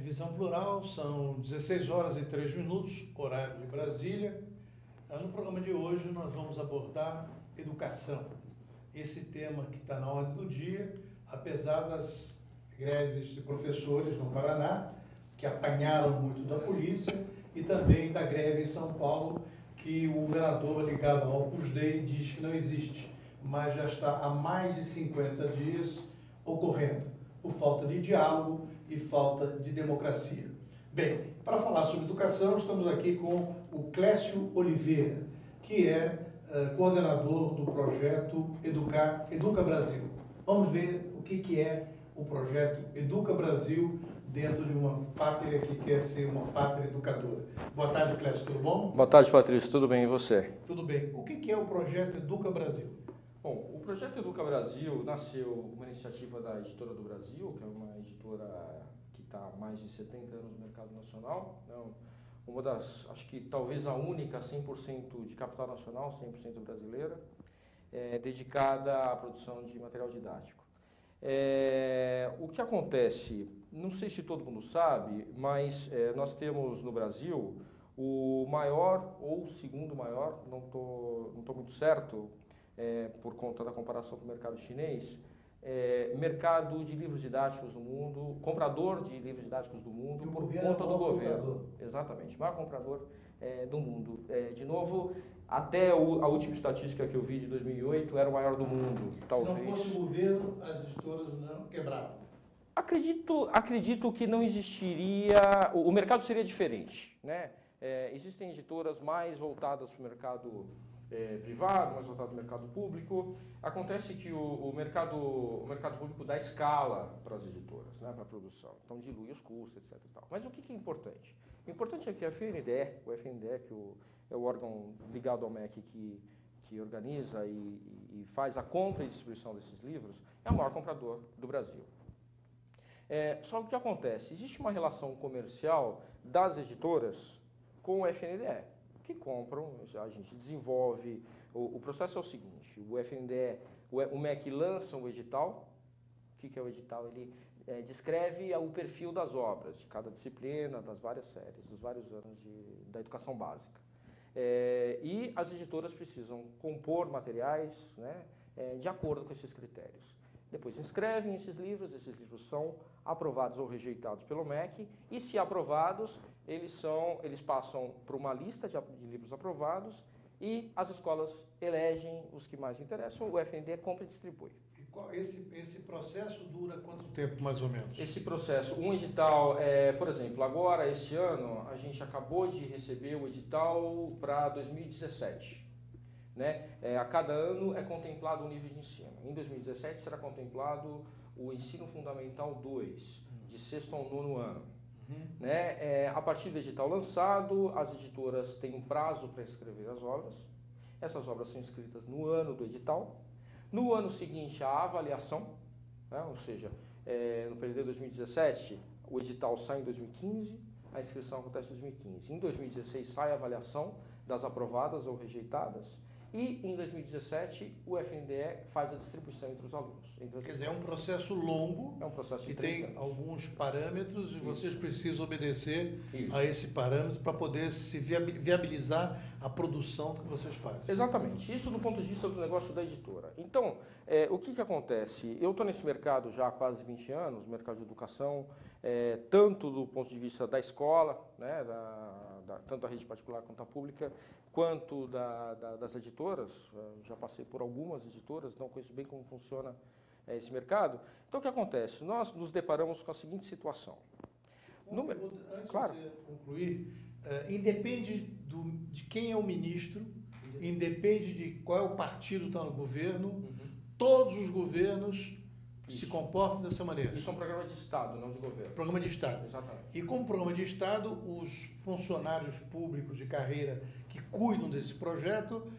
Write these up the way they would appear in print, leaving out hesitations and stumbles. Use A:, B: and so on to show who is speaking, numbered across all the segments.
A: Visão Plural, são 16 horas e 3 minutos, horário de Brasília. No programa de hoje nós vamos abordar educação. Esse tema que está na ordem do dia, apesar das greves de professores no Paraná, que apanharam muito da polícia, e também da greve em São Paulo, que o governador ligado ao Opus Dei diz que não existe, mas já está há mais de 50 dias ocorrendo, por falta de diálogo e falta de democracia. Bem, para falar sobre educação, estamos aqui com o Clécio Oliveira, que é coordenador do projeto Educa Brasil. Vamos ver o que é o projeto Educa Brasil dentro de uma pátria que quer ser uma pátria educadora. Boa tarde, Clécio, tudo bom?
B: Boa tarde, Patrício, tudo bem e você?
A: Tudo bem. O que é o projeto Educa Brasil?
B: Bom, o projeto Educa Brasil nasceu uma iniciativa da Editora do Brasil, que é uma editora que está há mais de 70 anos no mercado nacional, né? Uma das, acho que talvez a única 100% de capital nacional, 100% brasileira, dedicada à produção de material didático. O que acontece, não sei se todo mundo sabe, mas nós temos no Brasil o maior ou o segundo maior, não tô muito certo, por conta da comparação com o mercado chinês, mercado de livros didáticos do mundo, comprador de livros didáticos do mundo, por conta do governo. Exatamente, maior comprador do mundo. De novo, até a última estatística que eu vi de 2008 era o maior do mundo, talvez.
A: Se não fosse o governo, as editoras não quebravam.
B: Acredito que não existiria, o mercado seria diferente, né? Existem editoras mais voltadas para o mercado privado, mais voltado ao mercado público. Acontece que o mercado público dá escala para as editoras, né, para a produção. Então dilui os custos, etc. E tal. Mas o que é importante? O importante é que a FNDE, que é o órgão ligado ao MEC que organiza e faz a compra e distribuição desses livros, é o maior comprador do Brasil. Só que o que acontece? Existe uma relação comercial das editoras com o FNDE, que compram, a gente desenvolve. O processo é o seguinte: o FNDE, o MEC lança um edital. O que é o edital? Ele descreve o perfil das obras, de cada disciplina, das várias séries, dos vários anos da educação básica. E as editoras precisam compor materiais, né, de acordo com esses critérios. Depois inscrevem esses livros são aprovados ou rejeitados pelo MEC, e se aprovados, eles passam por uma lista de livros aprovados e as escolas elegem os que mais interessam, o FNDE compra e distribui.
A: Esse processo dura quanto tempo, mais ou menos?
B: Esse processo, um edital, por exemplo, agora, esse ano, a gente acabou de receber o edital para 2017. Né? A cada ano é contemplado um nível de ensino. Em 2017 será contemplado o ensino fundamental 2, de 6º ao 9º ano. Né? A partir do edital lançado, as editoras têm um prazo para escrever as obras. Essas obras são escritas no ano do edital. No ano seguinte, a avaliação, né? Ou seja, no período de 2017, o edital sai em 2015, a inscrição acontece em 2015. Em 2016 sai a avaliação das aprovadas ou rejeitadas. E em 2017 o FNDE faz a distribuição entre os alunos.
A: Quer dizer, é um processo longo,
B: é um processo de
A: que tem
B: 3 anos.
A: Alguns parâmetros e
B: Isso.
A: vocês precisam obedecer
B: Isso.
A: a esse parâmetro para poder se viabilizar a produção do que vocês fazem.
B: Exatamente, isso do ponto de vista do negócio da editora. Então, o que acontece? Eu estou nesse mercado já há quase 20 anos, mercado de educação, tanto do ponto de vista da escola, né, tanto da rede particular quanto da pública, quanto das editoras. Já passei por algumas editoras, então conheço bem como funciona esse mercado. Então, o que acontece? Nós nos deparamos com a seguinte situação.
A: Antes
B: Claro.
A: de você concluir, independe de quem é o ministro, independe de qual é o partido que está no governo, todos os governos se comportam dessa maneira.
B: Isso é um programa de Estado, não de governo.
A: Programa de Estado.
B: Exatamente.
A: E como programa de Estado, os funcionários públicos de carreira que cuidam desse projeto,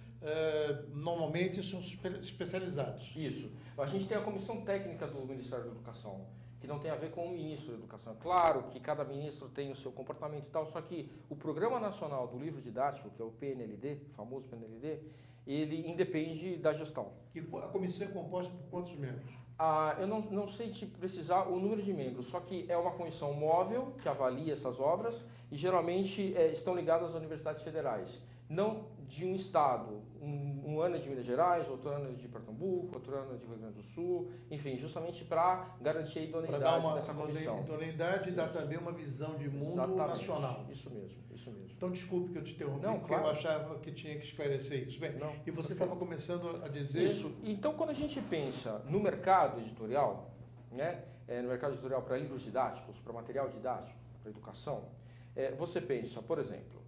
A: normalmente são especializados.
B: Isso. A gente tem a comissão técnica do Ministério da Educação, que não tem a ver com o ministro da Educação. É claro que cada ministro tem o seu comportamento e tal, só que o Programa Nacional do Livro Didático, que é o PNLD, o famoso PNLD, ele independe da gestão.
A: E a comissão é composta por quantos membros?
B: Eu não sei te precisar o número de membros, só que é uma comissão móvel que avalia essas obras e geralmente estão ligadas às universidades federais. Não de um estado, um ano é de Minas Gerais, outro ano é de Pernambuco, outro ano é de Rio Grande do Sul, enfim, justamente para garantir a idoneidade dessa comissão.
A: Idoneidade e dar também uma visão de mundo nacional.
B: Isso mesmo, isso mesmo.
A: Então, desculpe que eu te interrompi,
B: não,
A: porque
B: claro.
A: eu achava que tinha que esclarecer isso. Bem,
B: não,
A: e você estava começando a dizer...
B: Isso. Então, quando a gente pensa no mercado editorial, né, no mercado editorial para livros didáticos, para material didático, para educação, você pensa, por exemplo,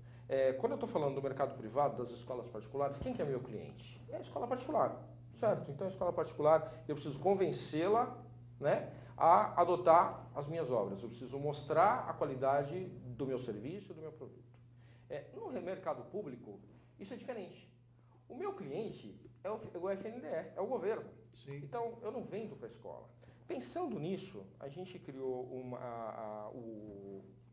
B: quando eu estou falando do mercado privado, das escolas particulares, quem que é meu cliente? É a escola particular, certo? Então, a escola particular, eu preciso convencê-la, né, a adotar as minhas obras. Eu preciso mostrar a qualidade do meu serviço, do meu produto. No mercado público, isso é diferente. O meu cliente é o FNDE, é o governo.
A: Sim.
B: Então, eu não vendo para a escola. Pensando nisso, a gente criou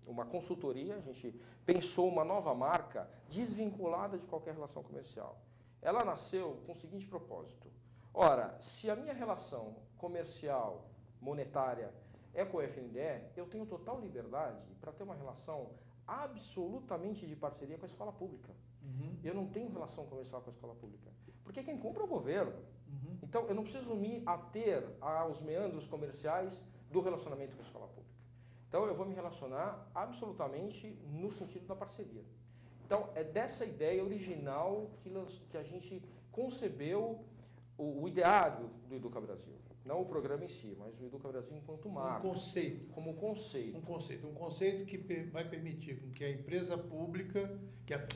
B: uma consultoria, a gente pensou uma nova marca desvinculada de qualquer relação comercial. Ela nasceu com o seguinte propósito. Ora, se a minha relação comercial, monetária, é com o FNDE, eu tenho total liberdade para ter uma relação absolutamente de parceria com a escola pública.
A: Uhum.
B: Eu não tenho relação comercial com a escola pública. Porque quem compra é o governo.
A: Uhum.
B: Então, eu não preciso me ater aos meandros comerciais do relacionamento com a escola pública. Então, eu vou me relacionar absolutamente no sentido da parceria. Então, é dessa ideia original que a gente concebeu o ideário do Educa Brasil. Não o programa em si, mas o Educa Brasil enquanto marca.
A: Um conceito.
B: Como conceito.
A: Um conceito que vai permitir que a empresa pública,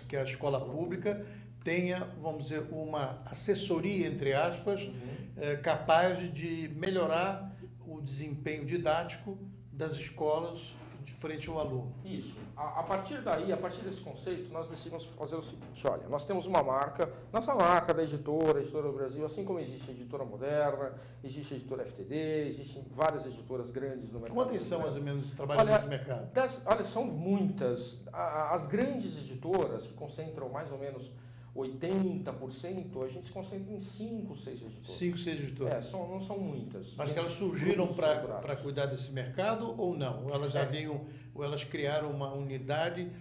A: que a escola pública, tenha, vamos dizer, uma assessoria, entre aspas, capaz de melhorar o desempenho didático das escolas de frente ao aluno.
B: Isso. A partir daí, a partir desse conceito, nós decidimos fazer o seguinte, olha, nós temos uma marca, nossa marca da editora do Brasil, assim como existe a Editora Moderna, existe a Editora FTD, existem várias editoras grandes no mercado.
A: Quantas são, mais ou menos, que trabalham nesse mercado?
B: Olha, são muitas. As grandes editoras, que concentram mais ou menos 80%, a gente se concentra em 5, 6 editoras.
A: 5, 6 editoras.
B: Não são muitas.
A: Mas que elas surgiram para cuidar desse mercado ou não? Ou elas já ou elas criaram uma unidade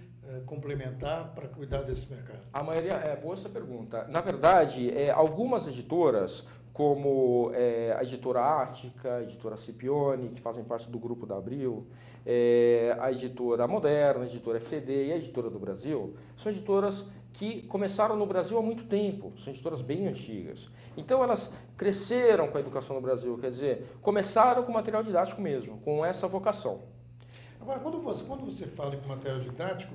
A: complementar para cuidar desse mercado?
B: A maioria, boa essa pergunta. Na verdade, algumas editoras, como a editora Ática, a editora Scipione, que fazem parte do grupo da Abril, a editora Moderna, a editora FTD e a editora do Brasil, são editoras que começaram no Brasil há muito tempo, são editoras bem antigas. Então elas cresceram com a educação no Brasil, quer dizer, começaram com material didático mesmo, com essa vocação.
A: Agora, quando você fala em material didático,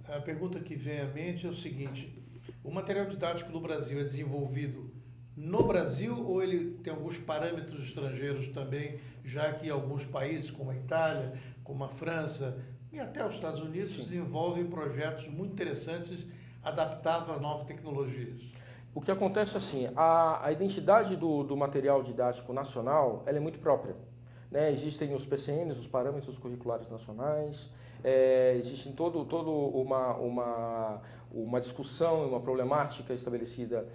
A: a pergunta que vem à mente é o seguinte: o material didático do Brasil é desenvolvido no Brasil ou ele tem alguns parâmetros estrangeiros também, já que alguns países, como a Itália, como a França e até os Estados Unidos, desenvolvem projetos muito interessantes adaptáveis a novas tecnologias?
B: O que acontece assim, a identidade do material didático nacional, ela é muito própria. Né? Existem os PCNs, os Parâmetros Curriculares Nacionais, existe toda uma discussão, uma problemática estabelecida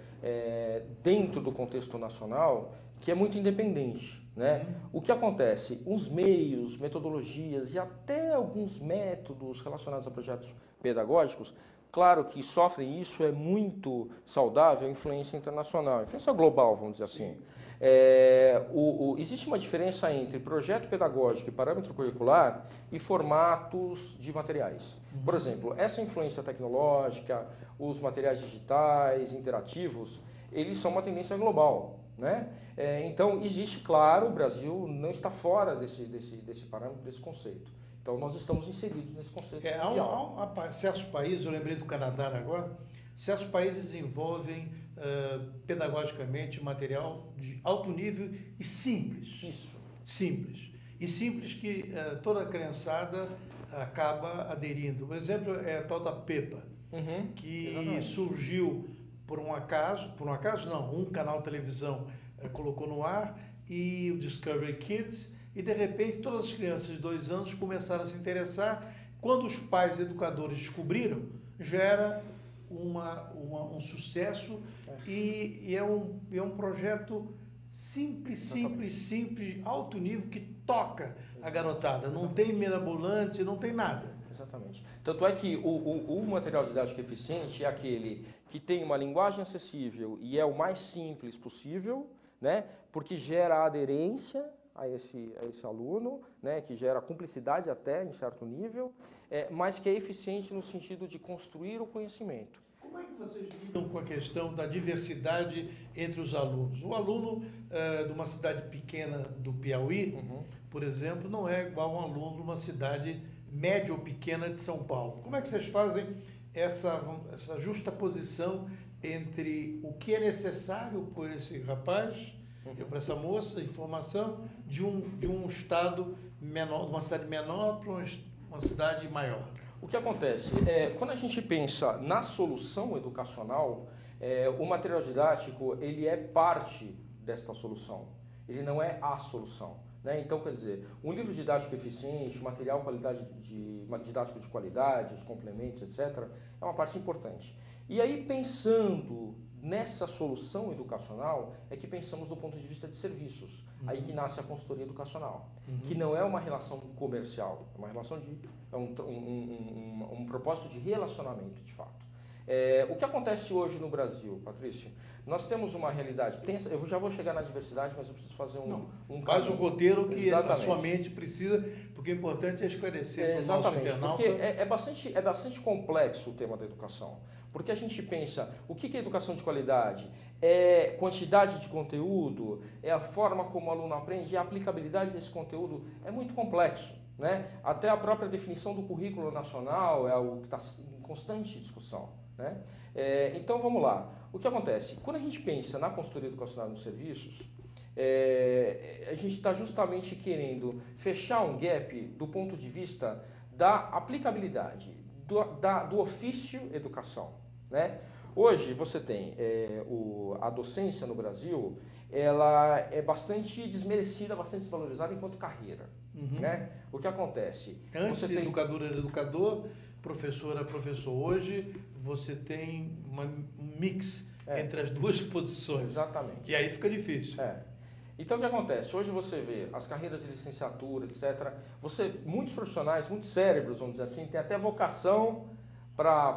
B: dentro do contexto nacional que é muito independente. Né? O que acontece? Os meios, metodologias e até alguns métodos relacionados a projetos pedagógicos, claro que sofrem isso, é muito saudável a influência internacional, a influência global, vamos dizer assim. Existe uma diferença entre projeto pedagógico e parâmetro curricular e formatos de materiais. Por exemplo, essa influência tecnológica, os materiais digitais, interativos, eles são uma tendência global. Né? Então, existe, claro, o Brasil não está fora desse parâmetro, desse conceito. Então, nós estamos inseridos nesse conceito mundial.
A: Há certos países, eu lembrei do Canadá agora, certos países desenvolvem pedagogicamente material de alto nível e simples.
B: Isso.
A: Simples. E simples que toda a criançada acaba aderindo. Um exemplo é a tal da Peppa, que exatamente. Surgiu por um acaso não, um canal de televisão colocou no ar, e o Discovery Kids, e de repente todas as crianças de 2 anos começaram a se interessar. Quando os pais educadores descobriram, já era um sucesso e é um projeto simples, alto nível, que toca a garotada. Não tem mirabolante, não tem nada.
B: Exatamente. Tanto é que o material didático eficiente é aquele que tem uma linguagem acessível e é o mais simples possível, né? Porque gera aderência a esse aluno, né? Que gera cumplicidade até em certo nível, mas que é eficiente no sentido de construir o conhecimento.
A: Como é que vocês lidam com a questão da diversidade entre os alunos? O aluno de uma cidade pequena do Piauí, por exemplo, não é igual a um aluno de uma cidade média ou pequena de São Paulo. Como é que vocês fazem essa justaposição entre o que é necessário por esse rapaz e para essa moça, informação, de um estado menor, de uma cidade menor para uma cidade maior?
B: O que acontece? Quando a gente pensa na solução educacional, o material didático ele é parte desta solução, ele não é a solução. Né? Então, quer dizer, um livro didático eficiente, material didático de qualidade, os complementos, etc., é uma parte importante. E aí, pensando nessa solução educacional, é que pensamos do ponto de vista de serviços. Aí que nasce a consultoria educacional, que não é uma relação comercial, é uma relação um propósito de relacionamento, de fato. O que acontece hoje no Brasil, Patrício? Nós temos uma realidade. Eu já vou chegar na diversidade, mas eu preciso fazer
A: faz um roteiro que
B: exatamente.
A: A sua mente precisa, porque o importante é esclarecer para o nosso internauta.
B: Porque é bastante complexo o tema da educação. Porque a gente pensa, o que é educação de qualidade? É quantidade de conteúdo? É a forma como o aluno aprende? E a aplicabilidade desse conteúdo é muito complexo. Né? Até a própria definição do currículo nacional é algo que está em constante discussão. Né? Então, vamos lá. O que acontece? Quando a gente pensa na consultoria educacional nos serviços, a gente está justamente querendo fechar um gap do ponto de vista da aplicabilidade, do ofício educação. Né? Hoje, você tem a docência no Brasil, ela é bastante desmerecida, bastante desvalorizada enquanto carreira. Né? O que acontece?
A: Antes, educador era educador, professor era professor. Hoje, você tem um mix entre as duas posições.
B: Exatamente.
A: E aí fica difícil.
B: Então, o que acontece? Hoje você vê as carreiras de licenciatura, etc. Muitos profissionais, muitos cérebros, vamos dizer assim, têm até vocação para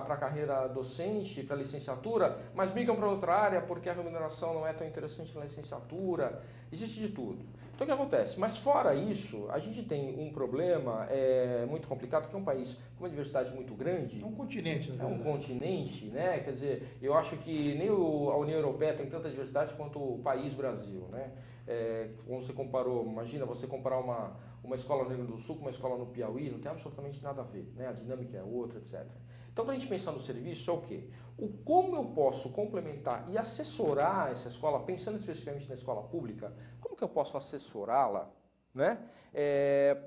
B: a carreira docente, para a licenciatura, mas migram para outra área porque a remuneração não é tão interessante na licenciatura. Existe de tudo. Então, o que acontece? Mas, fora isso, a gente tem um problema muito complicado, que é um país com uma diversidade muito grande.
A: É um continente, né?
B: É um continente, né? Quer dizer, eu acho que nem a União Europeia tem tanta diversidade quanto o país Brasil, né? Como você comparou, imagina você comparar uma escola no Rio Grande do Sul com uma escola no Piauí, não tem absolutamente nada a ver, né? A dinâmica é outra, etc. Então, para a gente pensar no serviço, é o quê? Como eu posso complementar e assessorar essa escola, pensando especificamente na escola pública, como que eu posso assessorá-la, né?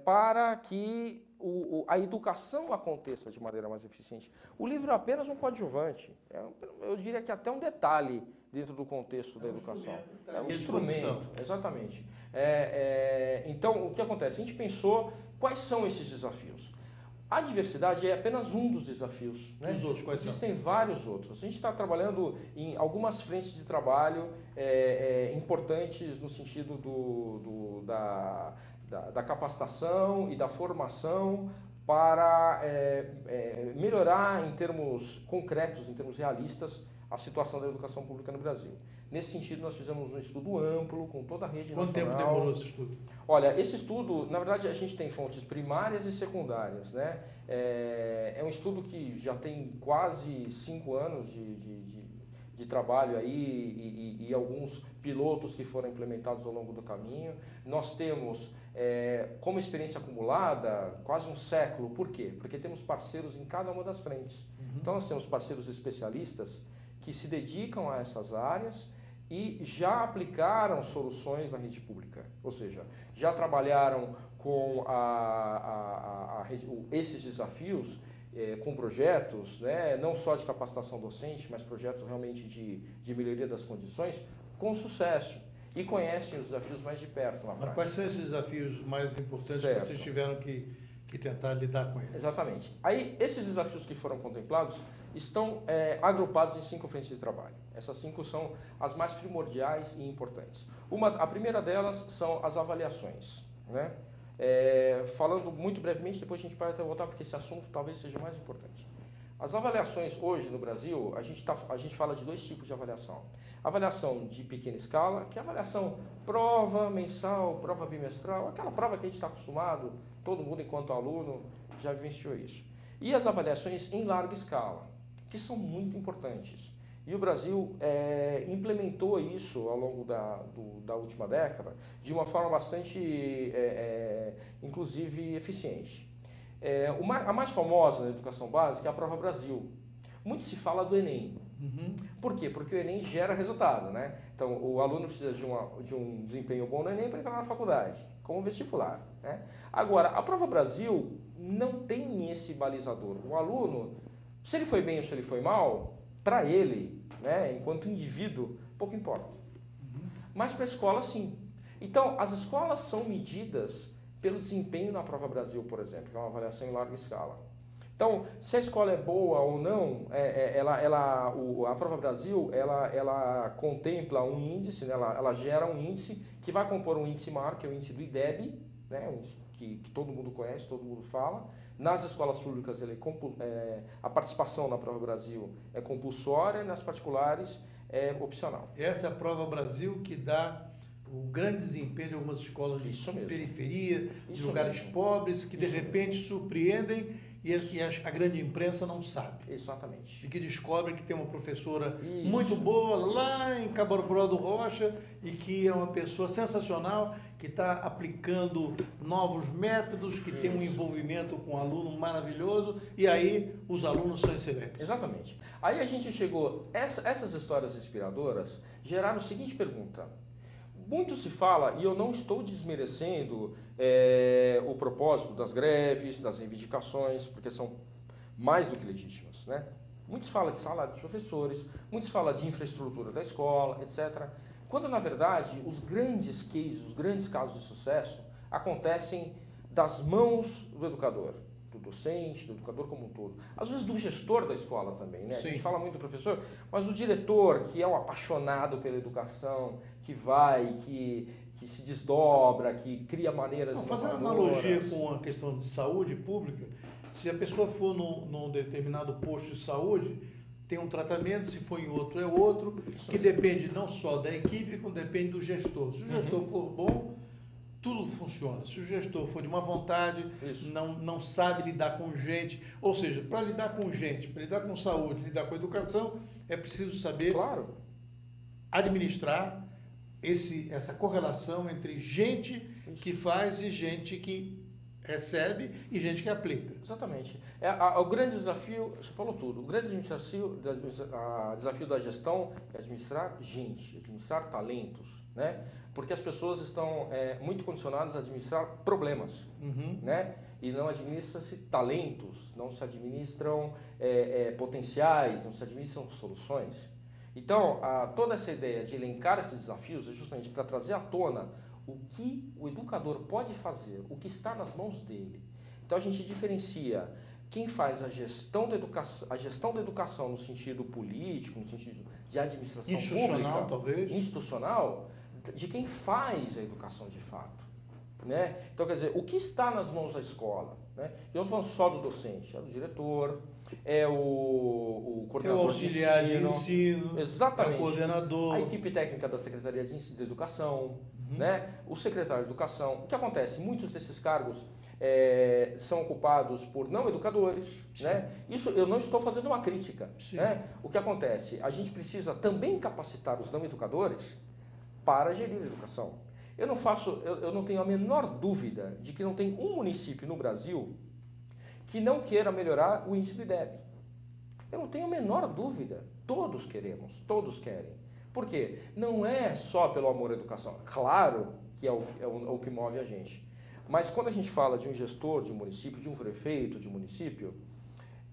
B: Para que a educação aconteça de maneira mais eficiente. O livro é apenas um coadjuvante, eu diria que até um detalhe dentro do contexto da educação. É um instrumento, exatamente. Então, o que acontece? A gente pensou quais são esses desafios. A diversidade é apenas um dos desafios. Né?
A: Os outros quais são?
B: Existem vários outros. A gente está trabalhando em algumas frentes de trabalho importantes no sentido da capacitação e da formação para melhorar em termos concretos, em termos realistas, a situação da educação pública no Brasil. Nesse sentido, nós fizemos um estudo amplo com toda a rede nacional.
A: Quanto tempo demorou esse estudo?
B: Olha, esse estudo, na verdade, a gente tem fontes primárias e secundárias. Né? É um estudo que já tem quase 5 anos de trabalho aí e alguns pilotos que foram implementados ao longo do caminho. Nós temos, como experiência acumulada, quase um século. Por quê? Porque temos parceiros em cada uma das frentes. Então, nós temos parceiros especialistas que se dedicam a essas áreas e já aplicaram soluções na rede pública, ou seja, já trabalharam com esses desafios com projetos, né, não só de capacitação docente, mas projetos realmente de melhoria das condições, com sucesso, e conhecem os desafios mais de perto na prática.
A: Quais são esses desafios mais importantes que vocês tiveram que e tentar lidar com eles.
B: Exatamente. Aí, esses desafios que foram contemplados estão agrupados em 5 frentes de trabalho. Essas 5 são as mais primordiais e importantes. A primeira delas são as avaliações, né? Falando muito brevemente, depois a gente pode até voltar, porque esse assunto talvez seja o mais importante. As avaliações hoje no Brasil, a gente fala de 2 tipos de avaliação. Avaliação de pequena escala, que é a avaliação prova mensal, prova bimestral, aquela prova que a gente está acostumado, todo mundo enquanto aluno já vivenciou isso. E as avaliações em larga escala, que são muito importantes. E o Brasil implementou isso ao longo da última década de uma forma bastante, inclusive, eficiente. A mais famosa na educação básica é a Prova Brasil. Muito se fala do Enem.
A: Uhum.
B: Por quê? Porque o Enem gera resultado, né? Então, o aluno precisa de um desempenho bom no Enem para entrar na faculdade, como vestibular, né? Agora, a Prova Brasil não tem esse balizador. O aluno, se ele foi bem ou se ele foi mal, para ele, né, enquanto indivíduo, pouco importa.
A: Uhum.
B: Mas para a escola, sim. Então, as escolas são medidas pelo desempenho na Prova Brasil, por exemplo, que é uma avaliação em larga escala. Então, se a escola é boa ou não, a Prova Brasil, ela contempla um índice, né, ela gera um índice que vai compor um índice maior, que é o índice do IDEB, né, um índice que todo mundo conhece, todo mundo fala. Nas escolas públicas, a participação na Prova Brasil é compulsória, nas particulares é opcional.
A: Essa é a Prova Brasil que dá o grande desempenho de algumas escolas de periferia, de lugares pobres, que de repente surpreendem e a grande imprensa não sabe.
B: Exatamente.
A: E que descobre que tem uma professora muito boa lá em Cabarbró do Rocha e que é uma pessoa sensacional, que está aplicando novos métodos, que tem um envolvimento com o aluno maravilhoso, e aí os alunos são excelentes.
B: Exatamente. Aí a gente chegou, essas histórias inspiradoras geraram a seguinte pergunta. Muito se fala, e eu não estou desmerecendo o propósito das greves, das reivindicações, porque são mais do que legítimas, né? Muitos falam de salário dos professores, muitos falam de infraestrutura da escola, etc. Quando, na verdade, os grandes cases, os grandes casos de sucesso acontecem das mãos do educador, do docente, do educador como um todo. Às vezes do gestor da escola também, né?
A: Sim.
B: A gente fala muito do professor, mas o diretor, que é um apaixonado pela educação, que vai, que se desdobra, que cria maneiras inovadoras.
A: Fazendo analogia com a questão de saúde pública, se a pessoa for num determinado posto de saúde, tem um tratamento, se for em outro é outro, que depende não só da equipe, como depende do gestor. Se o gestor for bom, tudo funciona. Se o gestor for de má vontade, não sabe lidar com gente, ou seja, para lidar com gente, para lidar com saúde, lidar com educação, é preciso saber administrar essa correlação entre gente que faz e gente que recebe e gente que aplica.
B: Exatamente. O grande desafio, você falou tudo, o grande desafio da gestão é administrar gente, administrar talentos, né? Porque as pessoas estão muito condicionadas a administrar problemas, né? E não administram-se talentos, não se administram potenciais, não se administram soluções. Então, toda essa ideia de elencar esses desafios é justamente para trazer à tona o que o educador pode fazer, o que está nas mãos dele. Então, a gente diferencia quem faz a gestão da educação no sentido político, no sentido de administração
A: institucional,
B: pública,
A: talvez,
B: institucional, de quem faz a educação de fato, né? Então, quer dizer, o que está nas mãos da escola, né? Eu não falo só do docente, é do diretor, é o coordenador,
A: é o auxiliar de ensino,
B: exatamente,
A: é o coordenador,
B: a equipe técnica da Secretaria de Educação, né? O secretário de Educação. O que acontece? Muitos desses cargos são ocupados por não educadores, né? Isso eu não estou fazendo uma crítica, né? O que acontece? A gente precisa também capacitar os não educadores para gerir a educação. Eu não tenho a menor dúvida de que não tem um município no Brasil que não queira melhorar o índice do IDEB. Eu não tenho a menor dúvida. Todos queremos, todos querem. Por quê? Não é só pelo amor à educação. Claro que é o que move a gente. Mas quando a gente fala de um gestor de um município, de um prefeito de um município,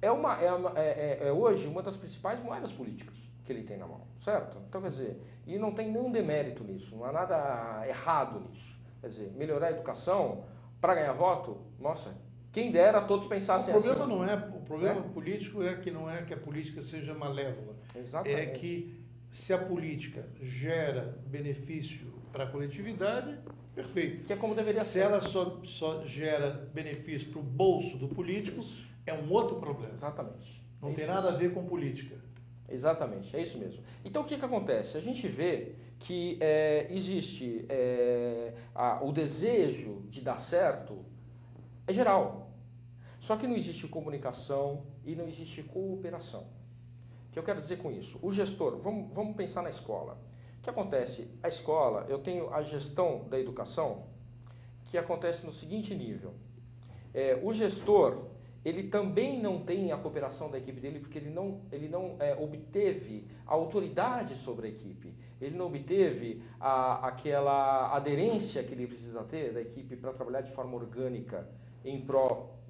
B: é hoje uma das principais moedas políticas que ele tem na mão, certo? Então, quer dizer, e não tem nenhum demérito nisso, não há nada errado nisso. Quer dizer, melhorar a educação para ganhar voto, nossa, Quem dera todos pensassem assim.
A: O problema político é que não é que a política seja malévola.
B: Exatamente.
A: É que se a política gera benefício para a coletividade, perfeito.
B: Que é como deveria
A: ser.
B: ser.
A: Se ela só gera benefício para o bolso do político, é um outro problema.
B: Exatamente.
A: Não tem nada a ver com política.
B: Exatamente, é isso mesmo. Então o que acontece? A gente vê que existe o desejo de dar certo é geral. Só que não existe comunicação e não existe cooperação. O que eu quero dizer com isso? O gestor, vamos pensar na escola. O que acontece? A escola, eu tenho a gestão da educação que acontece no seguinte nível. O gestor, ele também não tem a cooperação da equipe dele porque ele não obteve a autoridade sobre a equipe. Ele não obteve aquela aderência que ele precisa ter da equipe para trabalhar de forma orgânica em prol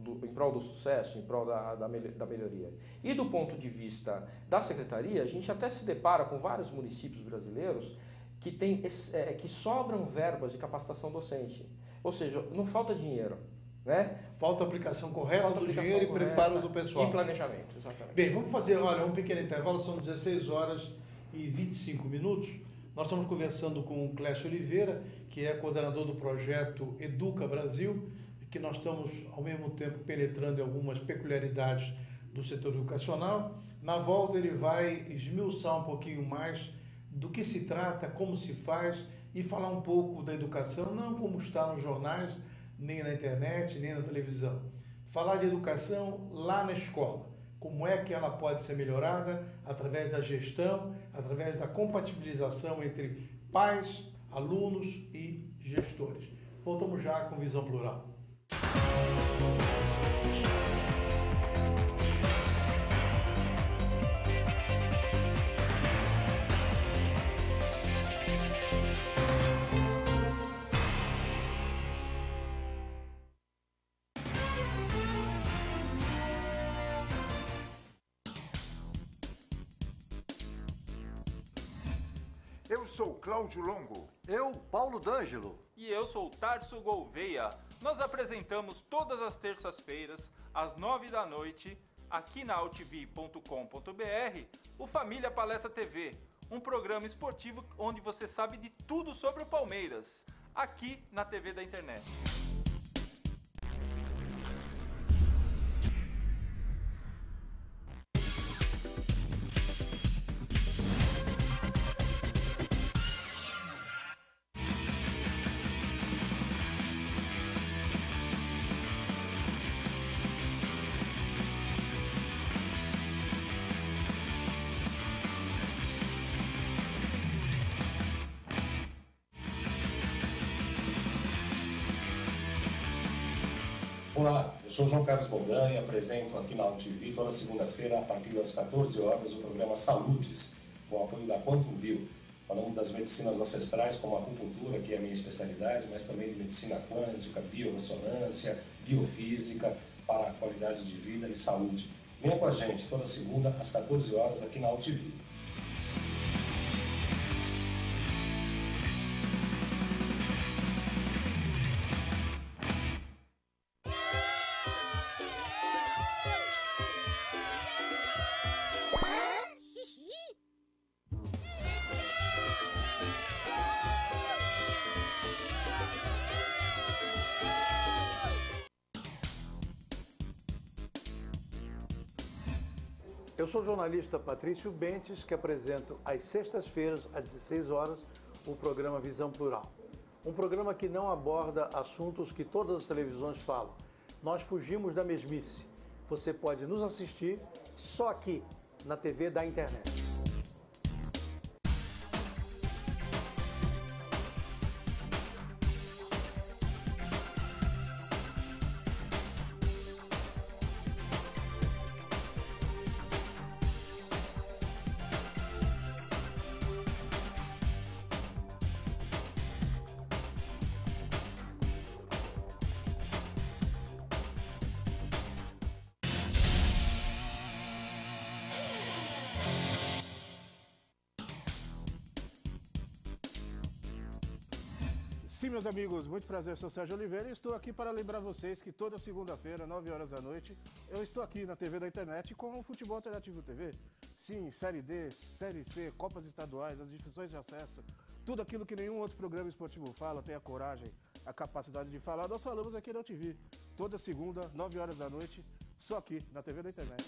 B: do sucesso, em prol da melhoria. E do ponto de vista da secretaria, a gente até se depara com vários municípios brasileiros que sobram verbas de capacitação docente. Ou seja, não falta dinheiro. Né?
A: Falta aplicação correta do dinheiro e preparo do pessoal.
B: E planejamento, exatamente.
A: Bem, vamos fazer um pequeno intervalo, são 16 horas e 25 minutos. Nós estamos conversando com o Clécio Oliveira, que é coordenador do projeto Educa Brasil, que nós estamos, ao mesmo tempo, penetrando em algumas peculiaridades do setor educacional. Na volta, ele vai esmiuçar um pouquinho mais do que se trata, como se faz e falar um pouco da educação, não como está nos jornais, nem na internet, nem na televisão. Falar de educação lá na escola. Como é que ela pode ser melhorada através da gestão, através da compatibilização entre pais, alunos e gestores. Voltamos já com Visão Plural.
C: Eu sou Cláudio Longo.
D: Eu, Paulo D'Angelo.
E: E eu sou Tarso Gouveia. Nós apresentamos todas as terças-feiras, às 9 da noite, aqui na altv.com.br, o Família Palestra TV, um programa esportivo onde você sabe de tudo sobre o Palmeiras, aqui na TV da internet.
F: Olá, eu sou João Carlos Boldan e apresento aqui na AltV toda segunda-feira, a partir das 14 horas, o programa Saúdes, com o apoio da Quantum Bio. Falamos das medicinas ancestrais, como a acupuntura, que é a minha especialidade, mas também de medicina quântica, biorressonância, biofísica, para a qualidade de vida e saúde. Venha com a gente toda segunda, às 14 horas, aqui na AltV.
A: Eu sou o jornalista Patrício Bentes, que apresento às sextas-feiras, às 16 horas, o programa Visão Plural. Um programa que não aborda assuntos que todas as televisões falam. Nós fugimos da mesmice. Você pode nos assistir só aqui, na TV da internet.
G: Sim, meus amigos, muito prazer, sou Sérgio Oliveira e estou aqui para lembrar vocês que toda segunda-feira, 9 horas da noite, eu estou aqui na TV da internet com o Futebol Alternativo TV. Sim, Série D, Série C, Copas Estaduais, as divisões de acesso, tudo aquilo que nenhum outro programa esportivo fala, tem a coragem, a capacidade de falar, nós falamos aqui na TV. Toda segunda, 9 horas da noite, só aqui na TV da internet.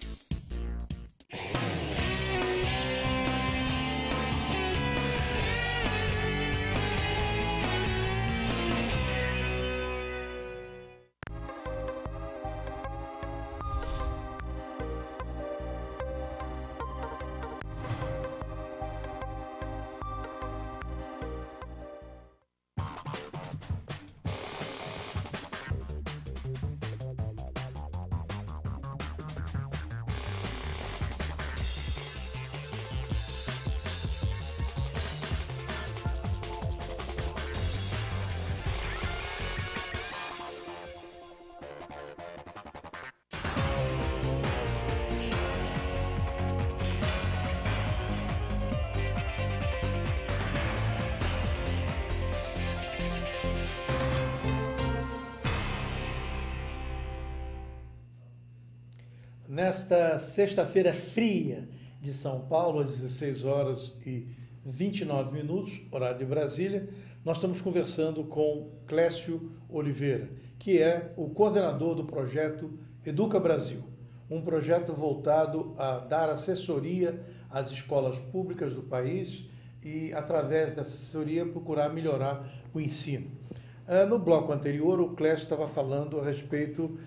A: Nesta sexta-feira fria de São Paulo, às 16 horas e 29 minutos, horário de Brasília, nós estamos conversando com Clécio Oliveira, que é o coordenador do projeto Educa Brasil, um projeto voltado a dar assessoria às escolas públicas do país e, através dessa assessoria, procurar melhorar o ensino. No bloco anterior, o Clécio estava falando a respeito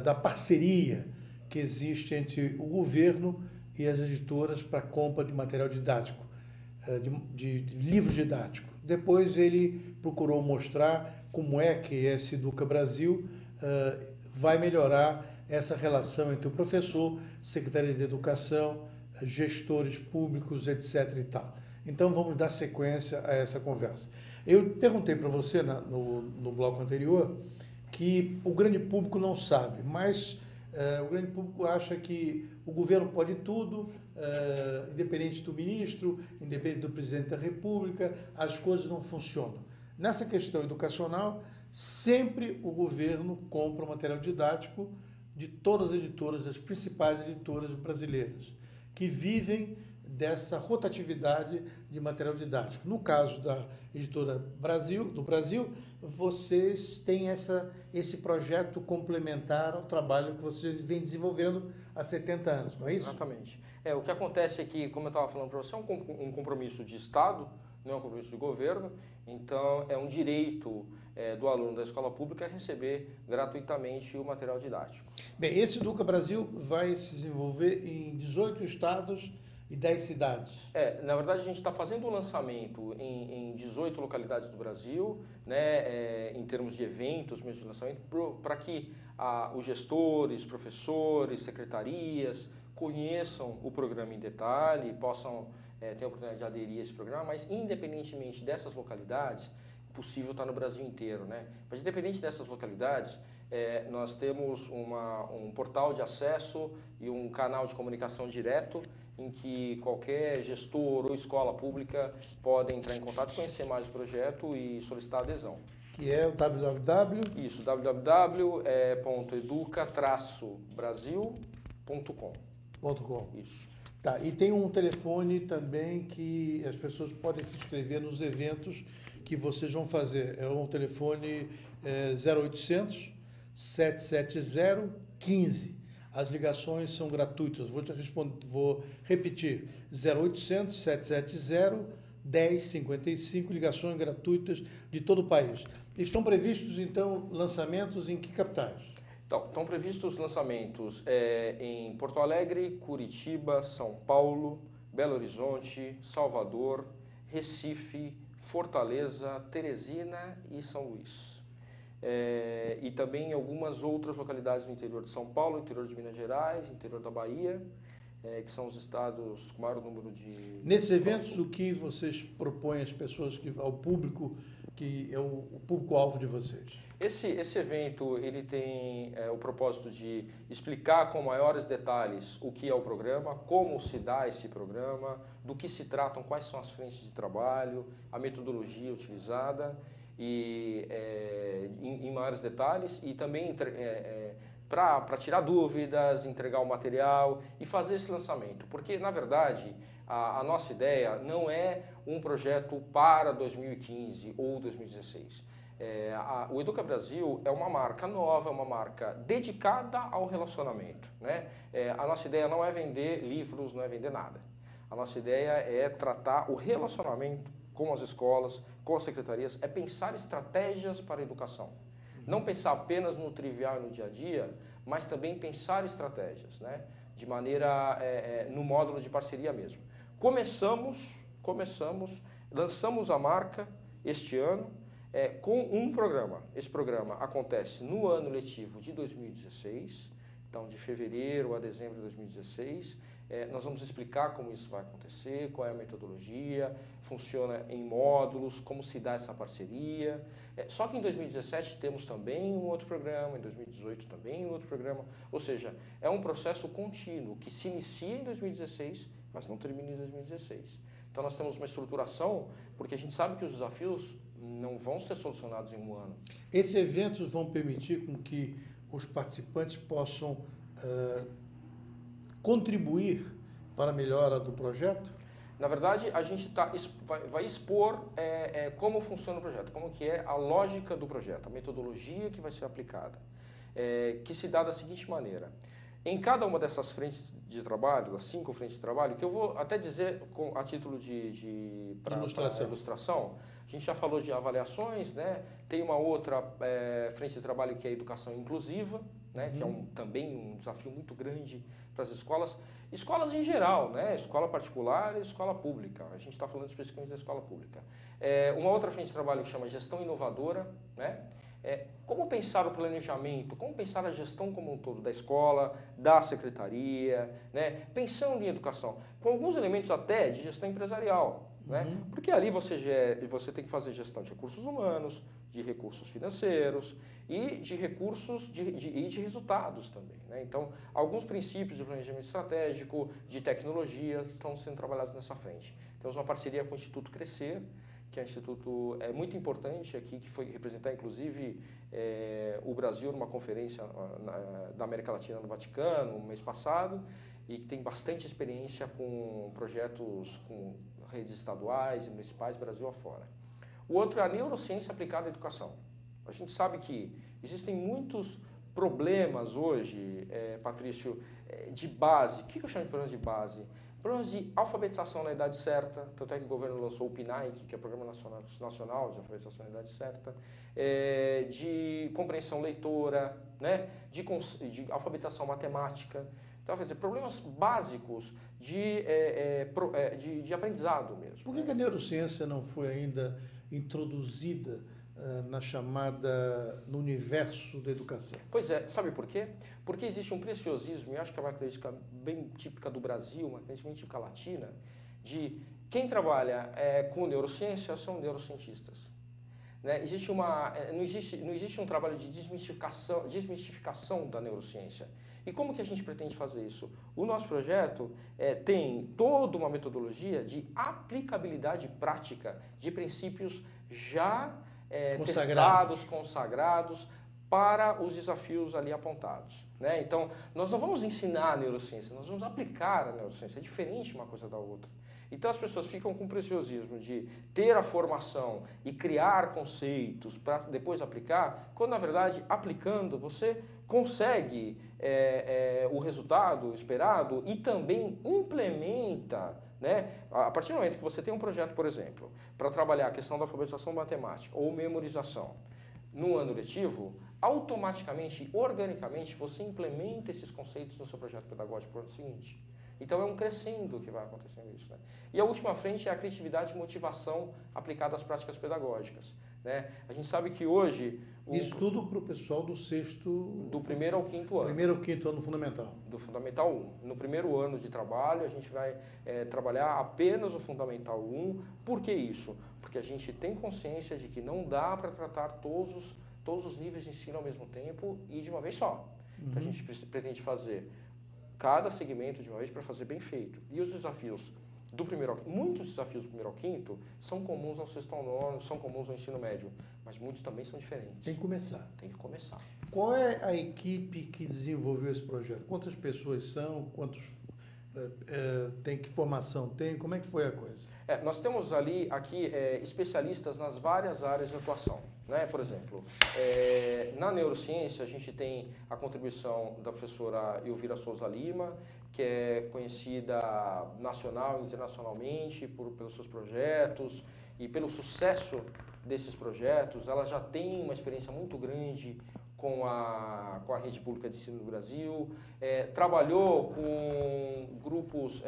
A: da parceria que existe entre o governo e as editoras para a compra de material didático, de livros didáticos. Depois ele procurou mostrar como é que esse Educa Brasil vai melhorar essa relação entre o professor, Secretaria de Educação, gestores públicos, etc. e tal. Então vamos dar sequência a essa conversa. Eu perguntei para você no bloco anterior que o grande público não sabe, mas o grande público acha que o governo pode tudo, independente do ministro, independente do presidente da República, as coisas não funcionam. Nessa questão educacional, sempre o governo compra o material didático de todas as editoras, das principais editoras brasileiras, que vivem dessa rotatividade de material didático. No caso da editora do Brasil, vocês têm esse projeto complementar ao trabalho que vocês vêm desenvolvendo há 70 anos, não é isso?
B: Exatamente. O que acontece é que, como eu estava falando para você, é um compromisso de Estado, não é um compromisso de governo, então é um direito do aluno da escola pública receber gratuitamente o material didático.
A: Bem, esse Educa Brasil vai se desenvolver em 18 estados e 10 cidades.
B: Na verdade, a gente está fazendo o lançamento em 18 localidades do Brasil, né, em termos de eventos, mesmo de lançamento, para que os gestores, professores, secretarias conheçam o programa em detalhe, possam ter a oportunidade de aderir a esse programa, mas independentemente dessas localidades, é possível estar no Brasil inteiro, né? Mas independente dessas localidades, nós temos um portal de acesso e um canal de comunicação direto em que qualquer gestor ou escola pública pode entrar em contato, conhecer mais o projeto e solicitar adesão.
A: Que é o www?
B: Isso, www.educa-brasil.com. Isso.
A: Tá, e tem um telefone também que as pessoas podem se inscrever nos eventos que vocês vão fazer. É um telefone 0800 770 15. As ligações são gratuitas. Vou repetir, 0800 770 1055, ligações gratuitas de todo o país. Estão previstos, então, lançamentos em que capitais?
B: Então, estão previstos lançamentos em Porto Alegre, Curitiba, São Paulo, Belo Horizonte, Salvador, Recife, Fortaleza, Teresina e São Luís. E também em algumas outras localidades do interior de São Paulo, interior de Minas Gerais, interior da Bahia, que são os estados com maior número de...
A: Nesses eventos, o que vocês propõem às pessoas, ao público, que é o público-alvo de vocês?
B: Esse evento ele tem o propósito de explicar com maiores detalhes o que é o programa, como se dá esse programa, do que se tratam, quais são as frentes de trabalho, a metodologia utilizada. e em maiores detalhes e também para tirar dúvidas, entregar o material e fazer esse lançamento. Porque, na verdade, a nossa ideia não é um projeto para 2015 ou 2016. O Educa Brasil é uma marca nova, é uma marca dedicada ao relacionamento, né? A nossa ideia não é vender livros, não é vender nada. A nossa ideia é tratar o relacionamento com as escolas, com as secretarias, é pensar estratégias para a educação. Não pensar apenas no trivial e no dia a dia, mas também pensar estratégias, né? De maneira, no módulo de parceria mesmo. Lançamos a marca este ano com um programa. Esse programa acontece no ano letivo de 2016, então de fevereiro a dezembro de 2016. Nós vamos explicar como isso vai acontecer, qual é a metodologia, funciona em módulos, como se dá essa parceria. Só que em 2017 temos também um outro programa, em 2018 também um outro programa. Ou seja, é um processo contínuo que se inicia em 2016, mas não termina em 2016. Então nós temos uma estruturação, porque a gente sabe que os desafios não vão ser solucionados em um ano.
A: Esses eventos vão permitir com que os participantes possam contribuir para a melhora do projeto?
B: Na verdade, a gente vai expor como funciona o projeto, como que é a lógica do projeto, a metodologia que vai ser aplicada, que se dá da seguinte maneira. Em cada uma dessas frentes de trabalho, das 5 frentes de trabalho, que eu vou até dizer a título de ilustração, a gente já falou de avaliações, né? Tem uma outra frente de trabalho que é a educação inclusiva, né? Que é também um desafio muito grande para as escolas. Escolas em geral, né? Escola particular e escola pública. A gente está falando especificamente da escola pública. Uma outra frente de trabalho que chama gestão inovadora, né? Como pensar o planejamento, como pensar a gestão como um todo da escola, da secretaria, né? Pensando em educação, com alguns elementos até de gestão empresarial, né? Porque ali você tem que fazer gestão de recursos humanos, de recursos financeiros e de recursos e de resultados também, né? Então, alguns princípios de planejamento estratégico, de tecnologia estão sendo trabalhados nessa frente. Temos uma parceria com o Instituto Crescer, que é um instituto muito importante aqui, que foi representar inclusive o Brasil numa conferência da América Latina no Vaticano, no mês passado, e que tem bastante experiência com projetos com redes estaduais e municipais, Brasil afora. O outro é a neurociência aplicada à educação. A gente sabe que existem muitos problemas hoje, Patrício, de base. O que eu chamo de problemas de base? Problemas de alfabetização na idade certa, tanto é que o governo lançou o PNAEC, que é o Programa Nacional de Alfabetização na Idade Certa, de compreensão leitora, né? de alfabetização matemática. Então, quer dizer, problemas básicos de aprendizado mesmo.
A: Por que a neurociência não foi ainda introduzida no universo da educação?
B: Pois é, sabe por quê? Porque existe um preciosismo, e acho que é uma característica bem típica do Brasil, uma característica bem típica latina, de quem trabalha com neurociência são neurocientistas. Né? Não existe um trabalho de desmistificação da neurociência. E como que a gente pretende fazer isso? O nosso projeto tem toda uma metodologia de aplicabilidade prática de princípios já testados, consagrados para os desafios ali apontados, né? Então, nós não vamos ensinar a neurociência, nós vamos aplicar a neurociência. É diferente uma coisa da outra. Então, as pessoas ficam com o preciosismo de ter a formação e criar conceitos para depois aplicar, quando, na verdade, aplicando, você consegue o resultado esperado e também implementa, né? A partir do momento que você tem um projeto, por exemplo, para trabalhar a questão da alfabetização matemática ou memorização no ano letivo, automaticamente, organicamente, você implementa esses conceitos no seu projeto pedagógico para o ano seguinte. Então é um crescendo que vai acontecendo isso, né? E a última frente é a criatividade e motivação aplicada às práticas pedagógicas, né? A gente sabe que hoje...
A: Isso tudo para o pessoal do sexto...
B: Do primeiro ao quinto ano.
A: Primeiro ao quinto ano fundamental.
B: Do Fundamental 1. No primeiro ano de trabalho, a gente vai trabalhar apenas o Fundamental 1. Por que isso? Porque a gente tem consciência de que não dá para tratar todos os níveis de ensino ao mesmo tempo e de uma vez só. Então a gente pretende fazer cada segmento de uma vez para fazer bem feito. E os desafios do primeiro ao quinto. Muitos desafios do primeiro ao quinto são comuns ao sexto ao nono, são comuns ao ensino médio, mas muitos também são diferentes.
A: Tem que começar.
B: Tem que começar.
A: Qual é a equipe que desenvolveu esse projeto? Quantas pessoas são? Tem que formação tem? Como é que foi a coisa?
B: Nós temos aqui especialistas nas várias áreas de atuação. Né? Por exemplo, na neurociência a gente tem a contribuição da professora Elvira Souza Lima, que é conhecida nacional e internacionalmente pelos seus projetos e pelo sucesso desses projetos. Ela já tem uma experiência muito grande com a rede pública de ensino do Brasil, trabalhou com grupos...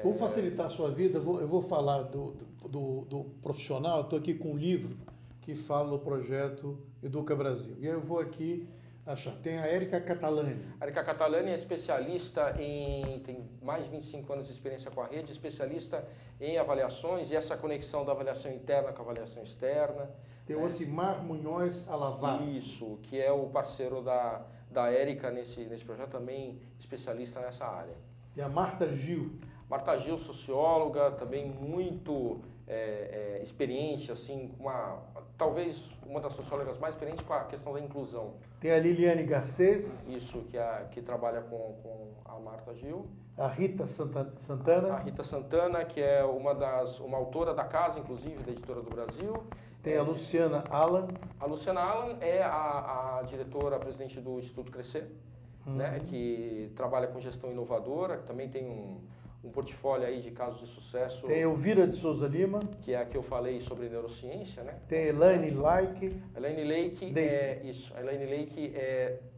A: Vou facilitar a sua vida, eu vou falar do profissional. Estou aqui com um livro que fala do projeto Educa Brasil. E eu vou aqui achar. Tem a Érica Catalani.
B: A Érica Catalani é especialista tem mais de 25 anos de experiência com a rede, especialista em avaliações e essa conexão da avaliação interna com a avaliação externa.
A: Tem o Osimar Munhoz Alavares.
B: Isso, que é o parceiro da Érica nesse projeto, também especialista nessa área.
A: Tem a Marta Gil.
B: Marta Gil, socióloga, também muito experiente, assim, talvez uma das sociólogas mais experientes com a questão da inclusão.
A: Tem a Liliane Garcês.
B: Isso, que trabalha com a Marta Gil.
A: A Rita Santana.
B: A Rita Santana, que é uma autora da casa, inclusive, da Editora do Brasil.
A: Tem a Luciana Alan.
B: A Luciana Alan é a diretora, a presidente do Instituto Crescer, né, que trabalha com gestão inovadora, que também tem um portfólio aí de casos de sucesso.
A: Tem Elvira de Souza Lima.
B: Que é a que eu falei sobre neurociência, né?
A: Tem Elaine Lake.
B: Elaine Lake isso. A Elaine Lake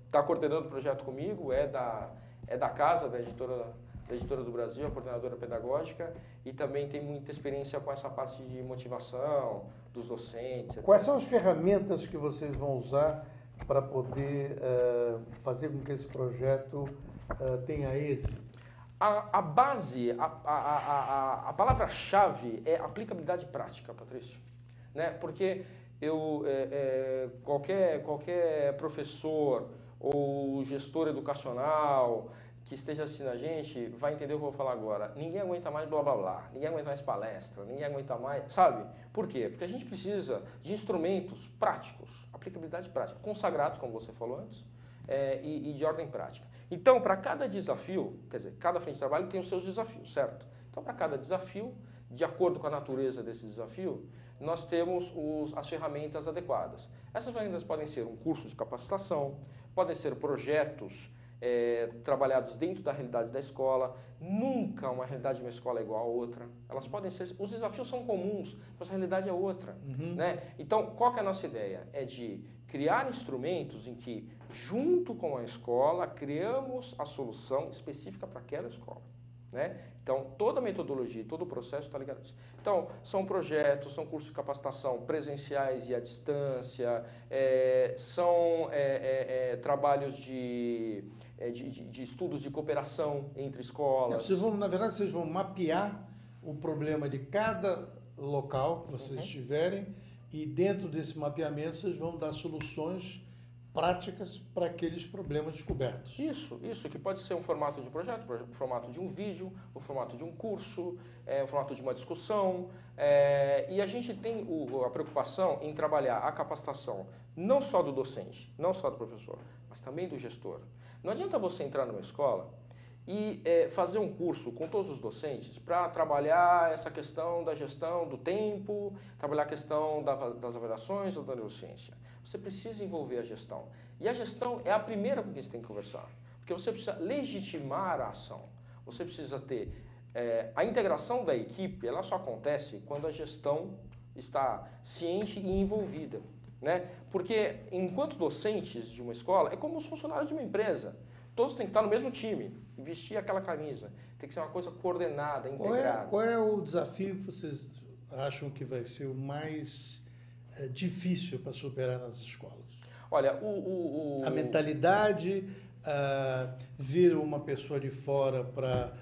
B: está coordenando o projeto comigo, é da casa, da editora do Brasil, a coordenadora pedagógica, e também tem muita experiência com essa parte de motivação dos docentes, etc.
A: Quais são as ferramentas que vocês vão usar para poder fazer com que esse projeto tenha êxito?
B: A base, a palavra-chave é aplicabilidade prática, Patrício. Né? Porque qualquer professor ou gestor educacional que esteja assistindo a gente vai entender o que eu vou falar agora. Ninguém aguenta mais blá blá blá, ninguém aguenta mais palestra, ninguém aguenta mais, sabe? Por quê? Porque a gente precisa de instrumentos práticos, aplicabilidade prática, consagrados, como você falou antes, e de ordem prática. Então, para cada desafio, quer dizer, cada frente de trabalho tem os seus desafios, certo? Então, para cada desafio, de acordo com a natureza desse desafio, nós temos as ferramentas adequadas. Essas ferramentas podem ser um curso de capacitação, podem ser projetos trabalhados dentro da realidade da escola. Nunca uma realidade de uma escola é igual a outra. Elas podem ser, os desafios são comuns, mas a realidade é outra. Né? Então, qual que é a nossa ideia? É de criar instrumentos em que, junto com a escola, criamos a solução específica para aquela escola. Né? Então, toda a metodologia, todo o processo está ligado a isso. Então, são projetos, são cursos de capacitação presenciais e à distância, são trabalhos de estudos de cooperação entre escolas.
A: Na verdade, vocês vão mapear o problema de cada local que vocês tiverem e dentro desse mapeamento vocês vão dar soluções práticas para aqueles problemas descobertos.
B: Isso, que pode ser um formato de projeto, um formato de um vídeo, um formato de um curso, um formato de uma discussão. E a gente tem a preocupação em trabalhar a capacitação não só do docente, não só do professor, mas também do gestor. Não adianta você entrar numa escola e fazer um curso com todos os docentes para trabalhar essa questão da gestão do tempo, trabalhar a questão das avaliações ou da neurociência. Você precisa envolver a gestão. E a gestão é a primeira com quem você tem que conversar. Porque você precisa legitimar a ação. Você precisa ter... a integração da equipe, ela só acontece quando a gestão está ciente e envolvida. Né? Porque, enquanto docentes de uma escola, é como os funcionários de uma empresa. Todos têm que estar no mesmo time, vestir aquela camisa. Tem que ser uma coisa coordenada, integrada.
A: Qual é o desafio que vocês acham que vai ser o mais difícil para superar nas escolas?
B: Olha,
A: a mentalidade, vir uma pessoa de fora para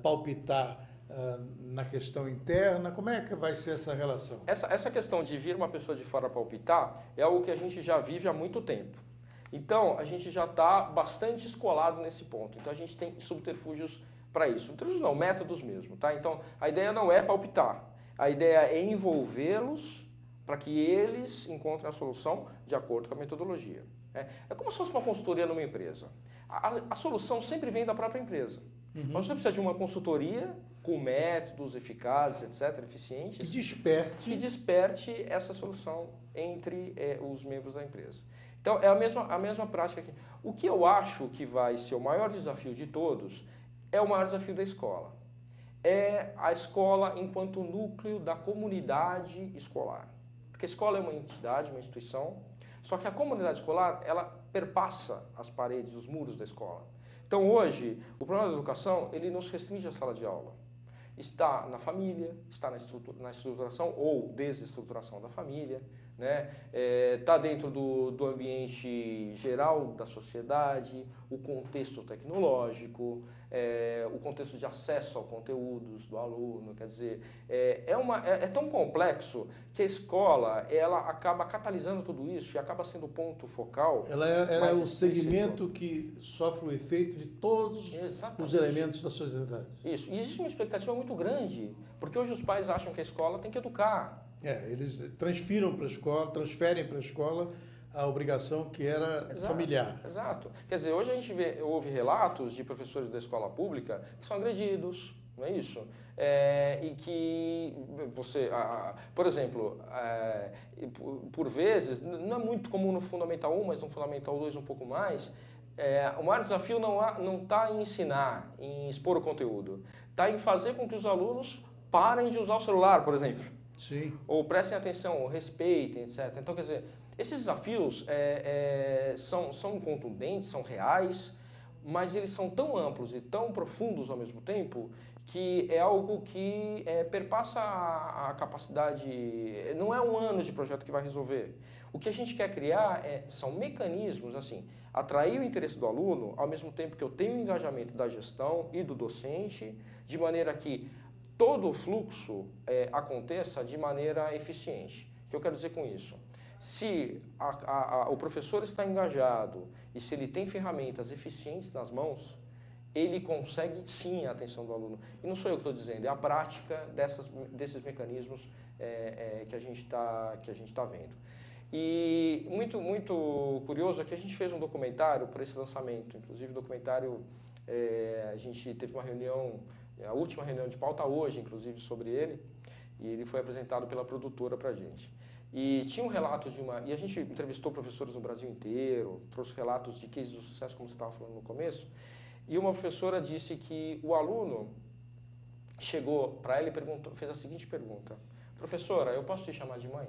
A: palpitar na questão interna, como é que vai ser essa relação?
B: Essa questão de vir uma pessoa de fora palpitar é algo que a gente já vive há muito tempo. Então, a gente já está bastante escolado nesse ponto. Então, a gente tem subterfúgios para isso. Trilhos não, métodos mesmo, tá? Então, a ideia não é palpitar, a ideia é envolvê-los para que eles encontrem a solução de acordo com a metodologia. É como se fosse uma consultoria numa empresa. A solução sempre vem da própria empresa. Mas você precisa de uma consultoria com métodos eficazes, etc., eficientes, que desperte essa solução entre os membros da empresa. Então, é a mesma prática aqui. O que eu acho que vai ser o maior desafio de todos é o maior desafio da escola. É a escola enquanto núcleo da comunidade escolar. Porque a escola é uma entidade, uma instituição, só que a comunidade escolar, ela perpassa as paredes, os muros da escola. Então, hoje, o problema da educação, ele não se restringe à sala de aula. Está na família, está na estruturação ou desestruturação da família, né? Está dentro do ambiente geral da sociedade, o contexto tecnológico, o contexto de acesso a conteúdos do aluno, quer dizer, é tão complexo que a escola ela acaba catalisando tudo isso e acaba sendo o ponto focal.
A: Ela é o segmento que sofre o efeito de todos os elementos da sociedade.
B: Isso, e existe uma expectativa muito grande, porque hoje os pais acham que a escola tem que educar.
A: Eles transferem para a escola a obrigação que era familiar.
B: Exato. Quer dizer, hoje a gente ouve relatos de professores da escola pública que são agredidos, não é isso? E que você, por exemplo, por vezes, não é muito comum no Fundamental 1, mas no Fundamental 2 um pouco mais, o maior desafio não está em ensinar, em expor o conteúdo, está em fazer com que os alunos parem de usar o celular, por exemplo.
A: Sim.
B: Ou prestem atenção, ou respeitem, etc. Então, quer dizer, esses desafios são contundentes, são reais, mas eles são tão amplos e tão profundos ao mesmo tempo que é algo que perpassa a capacidade. Não é um ano de projeto que vai resolver. O que a gente quer criar são mecanismos, assim, atrair o interesse do aluno, ao mesmo tempo que eu tenho o engajamento da gestão e do docente, de maneira que todo o fluxo aconteça de maneira eficiente. O que eu quero dizer com isso? Se o professor está engajado e se ele tem ferramentas eficientes nas mãos, ele consegue sim a atenção do aluno. E não sou eu que estou dizendo, é a prática desses mecanismos que a gente está vendo. E muito, muito curioso é que a gente fez um documentário para esse lançamento. Inclusive, o documentário, a gente teve uma reunião, a última reunião de pauta hoje, inclusive, sobre ele, e ele foi apresentado pela produtora para a gente. E tinha um relato e a gente entrevistou professores no Brasil inteiro, trouxe relatos de cases de sucesso, como você estava falando no começo, e uma professora disse que o aluno chegou para ela e fez a seguinte pergunta: professora, eu posso te chamar de mãe?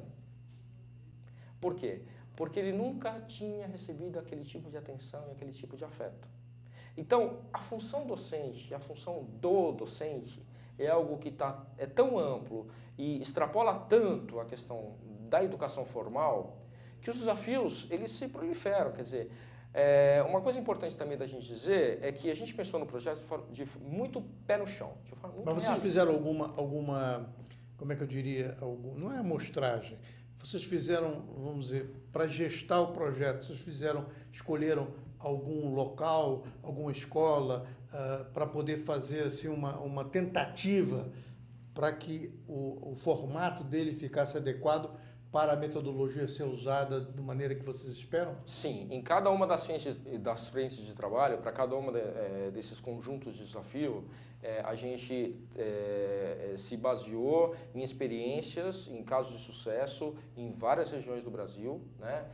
B: Por quê? Porque ele nunca tinha recebido aquele tipo de atenção e aquele tipo de afeto. Então, a função docente, a função do docente, é algo que é tão amplo e extrapola tanto a questão da educação formal que os desafios eles se proliferam. Quer dizer, uma coisa importante também da gente dizer é que a gente pensou no projeto de muito pé no chão.
A: Mas vocês fizeram alguma, como é que eu diria, não é amostragem, vocês fizeram, vamos dizer, para gestar o projeto, escolheram algum local, alguma escola, para poder fazer assim, uma tentativa para que o formato dele ficasse adequado para a metodologia ser usada da maneira que vocês esperam?
B: Sim, em cada uma das frentes de trabalho, para cada uma desses conjuntos de desafio, a gente se baseou em experiências, em casos de sucesso em várias regiões do Brasil, né?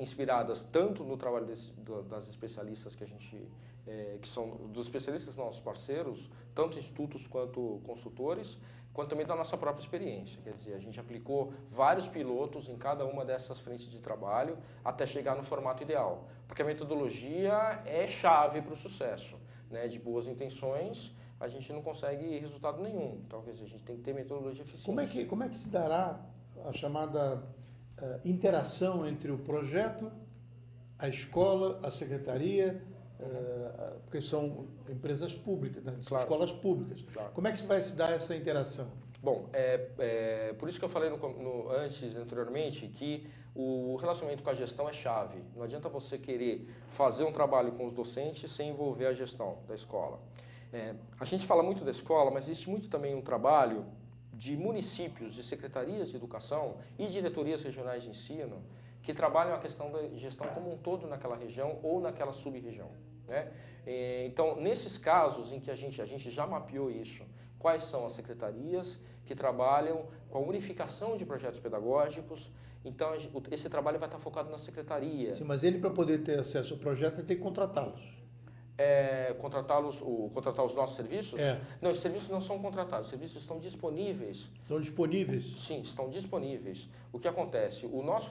B: Inspiradas tanto no trabalho das especialistas que são dos especialistas nossos parceiros, tanto institutos quanto consultores, quanto também da nossa própria experiência. Quer dizer, a gente aplicou vários pilotos em cada uma dessas frentes de trabalho até chegar no formato ideal. Porque a metodologia é chave para o sucesso, né? De boas intenções, a gente não consegue resultado nenhum. Então, quer dizer, a gente tem que ter metodologia eficiente.
A: Como é que se dará a chamada interação entre o projeto, a escola, a secretaria, porque são empresas públicas, né? São escolas públicas. Claro. Como é que vai se dar essa interação?
B: Bom, por isso que eu falei anteriormente, que o relacionamento com a gestão é chave. Não adianta você querer fazer um trabalho com os docentes sem envolver a gestão da escola. A gente fala muito da escola, mas existe muito também um trabalho de municípios, de secretarias de educação e diretorias regionais de ensino que trabalham a questão da gestão como um todo naquela região ou naquela sub-região, né? Então, nesses casos em que a gente já mapeou isso, quais são as secretarias que trabalham com a unificação de projetos pedagógicos, então esse trabalho vai estar focado na secretaria.
A: Sim, mas ele, para poder ter acesso ao projeto, vai ter que contratá-los.
B: Contratar os nossos serviços?
A: É.
B: Não, os serviços não são contratados, os serviços estão disponíveis.
A: São disponíveis?
B: Sim, estão disponíveis. O que acontece? O nosso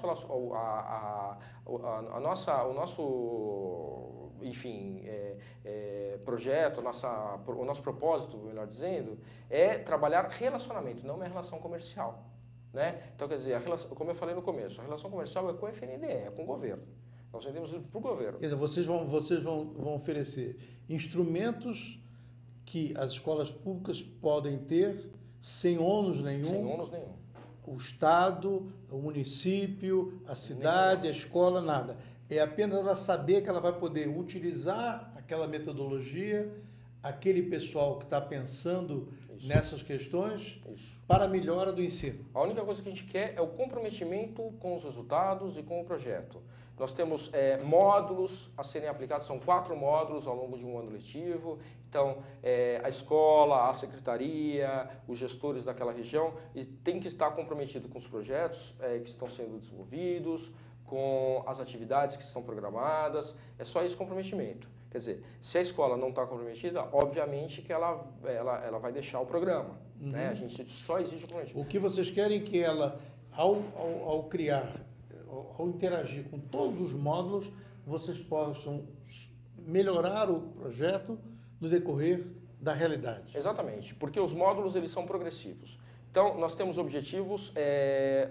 B: projeto, o nosso propósito, melhor dizendo, é trabalhar relacionamento, não uma relação comercial, né? Então, quer dizer, como eu falei no começo, a relação comercial é com a FNDE, é com o governo. Nós vendemos para o governo.
A: Quer dizer, vocês vão oferecer instrumentos que as escolas públicas podem ter sem ônus nenhum.
B: Sem ônus nenhum.
A: O Estado, o município, a cidade, a escola, nada. É apenas ela saber que ela vai poder utilizar aquela metodologia, aquele pessoal que está pensando nessas questões para a melhora do ensino.
B: A única coisa que a gente quer é o comprometimento com os resultados e com o projeto. Nós temos módulos a serem aplicados, são 4 módulos ao longo de um ano letivo. Então, a escola, a secretaria, os gestores daquela região têm que estar comprometidos com os projetos que estão sendo desenvolvidos, com as atividades que estão programadas. É só esse comprometimento. Quer dizer, se a escola não está comprometida, obviamente que ela vai deixar o programa.
A: Uhum.
B: Né? A gente só exige o comprometimento.
A: O que vocês querem é que ela, ao criar, ao interagir com todos os módulos, vocês possam melhorar o projeto no decorrer da realidade.
B: Exatamente, porque os módulos eles são progressivos. Então, nós temos objetivos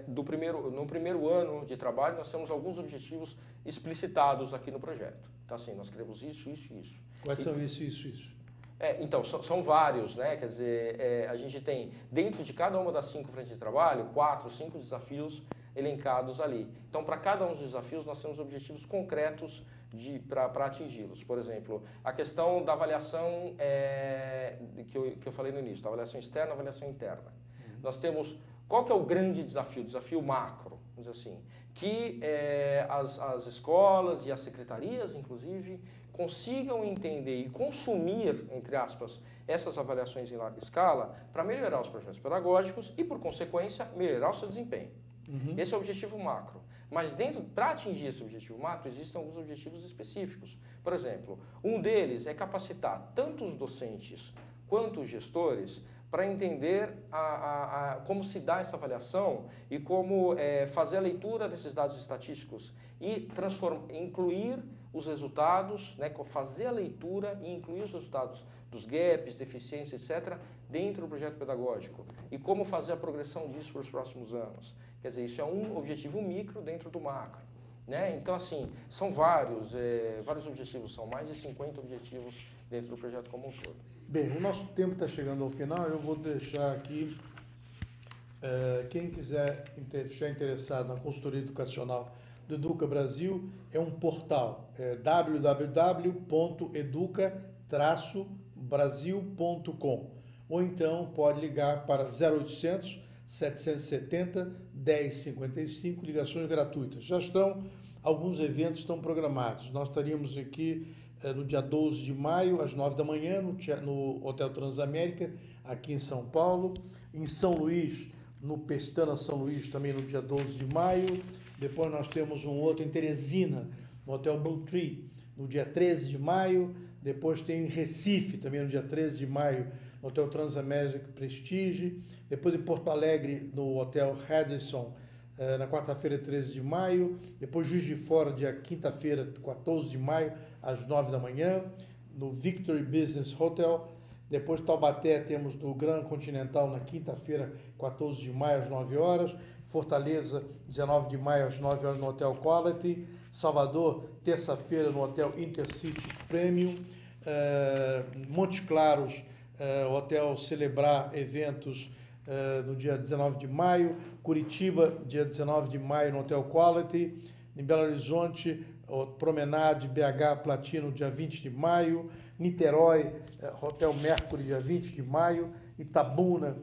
B: no primeiro ano de trabalho, nós temos alguns objetivos explicitados aqui no projeto. Então, assim, nós queremos isso, isso e isso.
A: Quais são isso?
B: Então, são vários, né? Quer dizer, a gente tem, dentro de cada uma das 5 frentes de trabalho, 4, 5 desafios elencados ali. Então, para cada um dos desafios, nós temos objetivos concretos para atingi-los. Por exemplo, a questão da avaliação que eu falei no início, da avaliação externa e avaliação interna. Nós temos, qual que é o grande desafio? Desafio macro, vamos dizer assim, que as escolas e as secretarias, inclusive, consigam entender e consumir, entre aspas, essas avaliações em larga escala para melhorar os projetos pedagógicos e, por consequência, melhorar o seu desempenho. Uhum. Esse é o objetivo macro. Mas para atingir esse objetivo macro, existem alguns objetivos específicos. Por exemplo, um deles é capacitar tanto os docentes quanto os gestores para entender como se dá essa avaliação e como fazer a leitura desses dados estatísticos e incluir os resultados, né, fazer a leitura e incluir os resultados dos gaps, deficiências, etc., dentro do projeto pedagógico e como fazer a progressão disso para os próximos anos. Quer dizer, isso é um objetivo micro dentro do macro. Né? Então, assim, são vários objetivos, são mais de 50 objetivos dentro do projeto como um todo.
A: Bem, o nosso tempo está chegando ao final, eu vou deixar aqui, quem quiser estiver interessado na consultoria educacional do Educa Brasil, é um portal, www.educa-brasil.com, ou então pode ligar para 0800 770 1055, ligações gratuitas. Já alguns eventos estão programados. Nós estaríamos aqui no dia 12 de maio, às 9 da manhã, no Hotel Transamérica, aqui em São Paulo. Em São Luís, no Pestana São Luís, também no dia 12 de maio. Depois nós temos um outro em Teresina, no Hotel Blue Tree, no dia 13 de maio. Depois tem em Recife, também no dia 13 de maio, no Hotel Transamérica Prestige. Depois em Porto Alegre, no Hotel Radisson, na quarta-feira, 13 de maio. Depois Juiz de Fora, dia quinta-feira, 14 de maio, às 9 da manhã, no Victory Business Hotel. Depois Taubaté, temos no Gran Continental, na quinta-feira, 14 de maio, às 9 horas. Fortaleza, 19 de maio, às 9 horas, no Hotel Quality. Salvador, terça-feira, no Hotel Intercity Premium. Montes Claros, Hotel Celebrar Eventos, no dia 19 de maio. Curitiba, dia 19 de maio, no Hotel Quality. Em Belo Horizonte, Promenade BH Platino, dia 20 de maio, Niterói, Hotel Mercury, dia 20 de maio, Itabuna,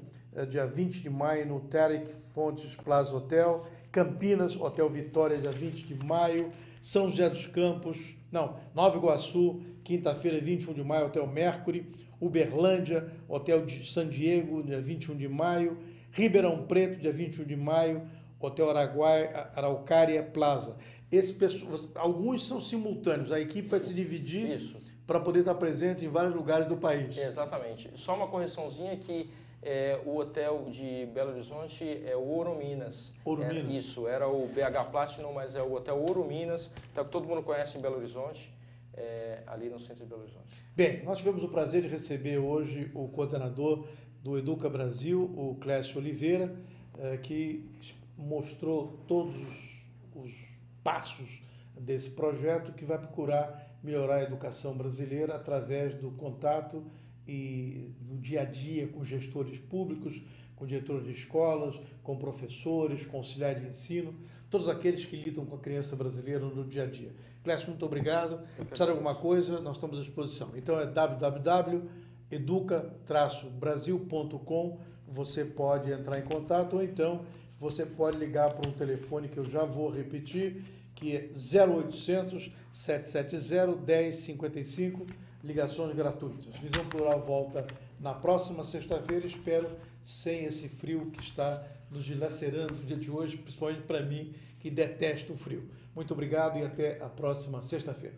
A: dia 20 de maio, no Tarek Fontes Plaza Hotel, Campinas, Hotel Vitória, dia 20 de maio, São José dos Campos, Nova Iguaçu, quinta-feira, 21 de maio, Hotel Mercury, Uberlândia, Hotel de San Diego, dia 21 de maio, Ribeirão Preto, dia 21 de maio, Hotel Araucária Plaza. Alguns são simultâneos, a equipe vai se dividir para poder estar presente em vários lugares do país.
B: Exatamente. Só uma correçãozinha que o hotel de Belo Horizonte é o Ouro Minas.
A: Ouro Minas.
B: Isso, era o BH Platinum, mas é o hotel Ouro Minas, que todo mundo conhece em Belo Horizonte, ali no centro de Belo Horizonte.
A: Bem, nós tivemos o prazer de receber hoje o coordenador do Educa Brasil, o Clécio Oliveira, que mostrou todos os passos desse projeto que vai procurar melhorar a educação brasileira através do contato e do dia a dia com gestores públicos, com diretores de escolas, com professores, com auxiliares de ensino, todos aqueles que lidam com a criança brasileira no dia a dia. Clécio, muito obrigado. Precisar de alguma coisa, nós estamos à disposição. Então é www.educa-brasil.com, você pode entrar em contato ou então você pode ligar para um telefone que eu já vou repetir, que é 0800 770 1055, ligações gratuitas. Visão Plural volta na próxima sexta-feira, espero, sem esse frio que está nos dilacerando no dia de hoje, principalmente para mim, que detesto o frio. Muito obrigado e até a próxima sexta-feira.